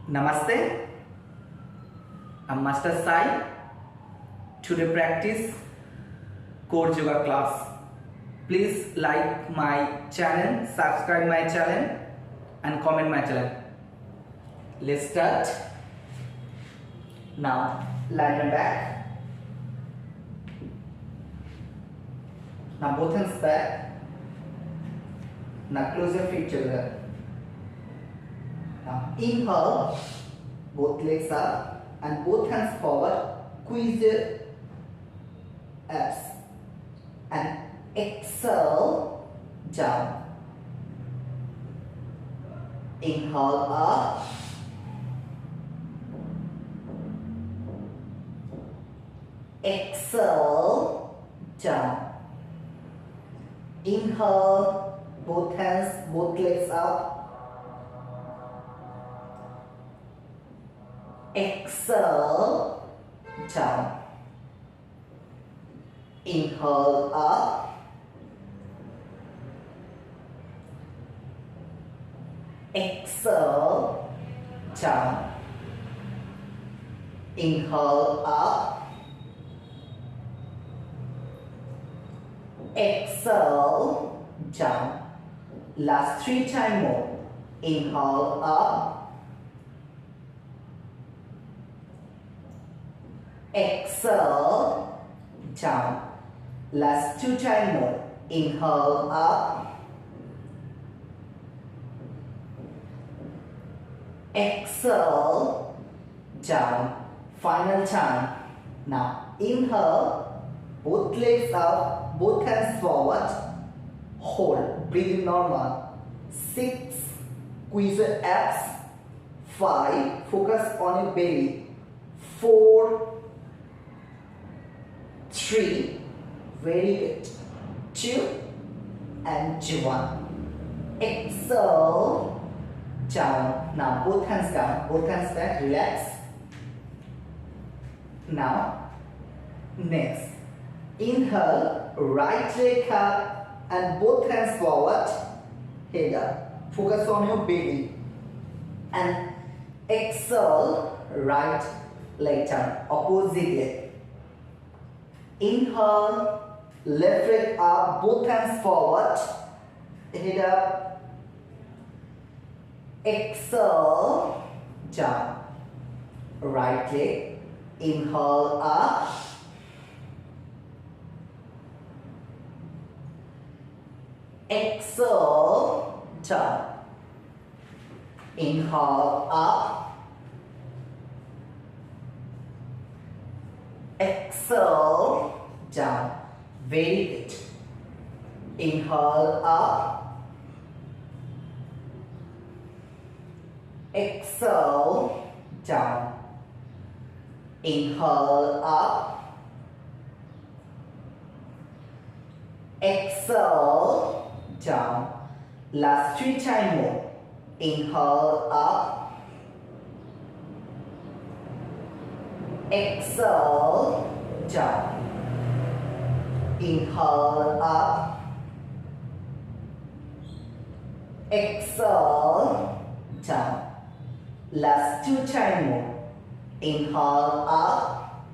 Namaste, I'm Master Sai. Today practice core yoga class. Please like my channel, subscribe my channel and comment my channel. Let's start. Now lie on back. Now both hands back. Now close your feet together. Now inhale, both legs up and both hands forward, squeeze your abs and exhale down. Inhale up, exhale down. Inhale, both hands, both legs up. Exhale down. Inhale up. Exhale down. Inhale up. Exhale down. Last 3 times more. Inhale up. Exhale down. Last 2 times more. Inhale up. Exhale down. Final time. Now inhale, both legs up, both hands forward. Hold. Breathe in normal. 6. Squeeze your abs. 5. Focus on your belly. 4. 3, very good, 2 and 1. Exhale down. Now both hands down, both hands back, relax. Now next, inhale, right leg up and both hands forward, head up. Focus on your belly. And exhale, right leg down, opposite leg. Inhale, left leg up, both hands forward, head up. Exhale down. Right leg, inhale up. Exhale down. Inhale up. Exhale down. Very good. Inhale up. Exhale down. Inhale up. Exhale down. Last 3 times more. Inhale up. Exhale down. Inhale up. Exhale down. Last 2 times more. Inhale up.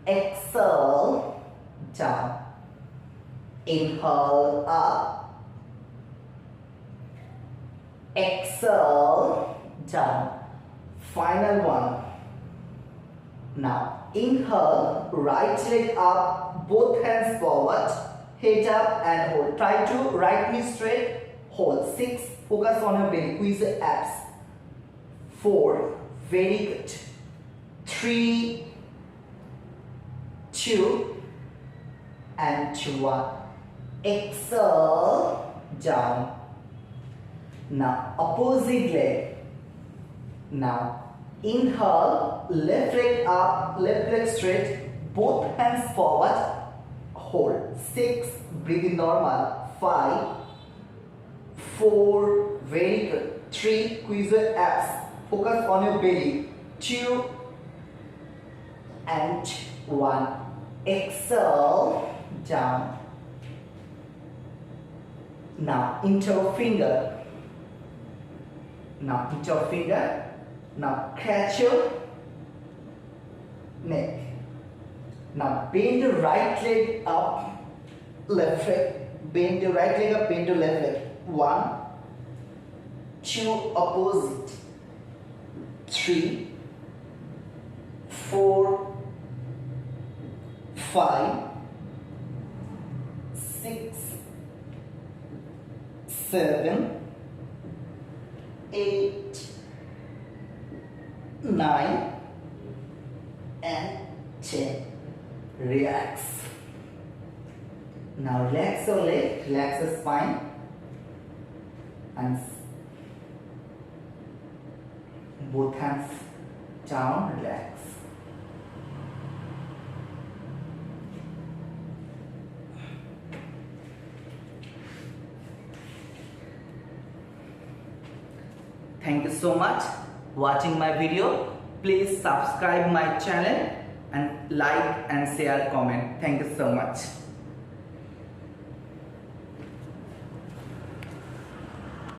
Exhale down. Inhale up. Exhale down. Final one. Now inhale, right leg up, both hands forward, head up and hold. Try to right knee straight, hold. 6, focus on your belly, squeeze the abs. 4, very good. 3, 2 and 1. Exhale down. Now opposite leg. Now inhale, left leg up, left leg straight, both hands forward, hold. 6, breathe in normal. 5, 4, very good. 3, squeeze your abs, focus on your belly. 2 and 1. Exhale down. Now interfinger. Now put your finger. Now catch your neck. Now bend your right leg up, left leg. Bend your right leg up, bend your left leg. 1, 2, opposite. 3, 4, 5, 6, 7, 8, 9 and 10. Relax. Now relax your leg, relax your spine and both hands down, relax. Thank you so much watching my video. Please subscribe my channel and like and share, comment. Thank you so much.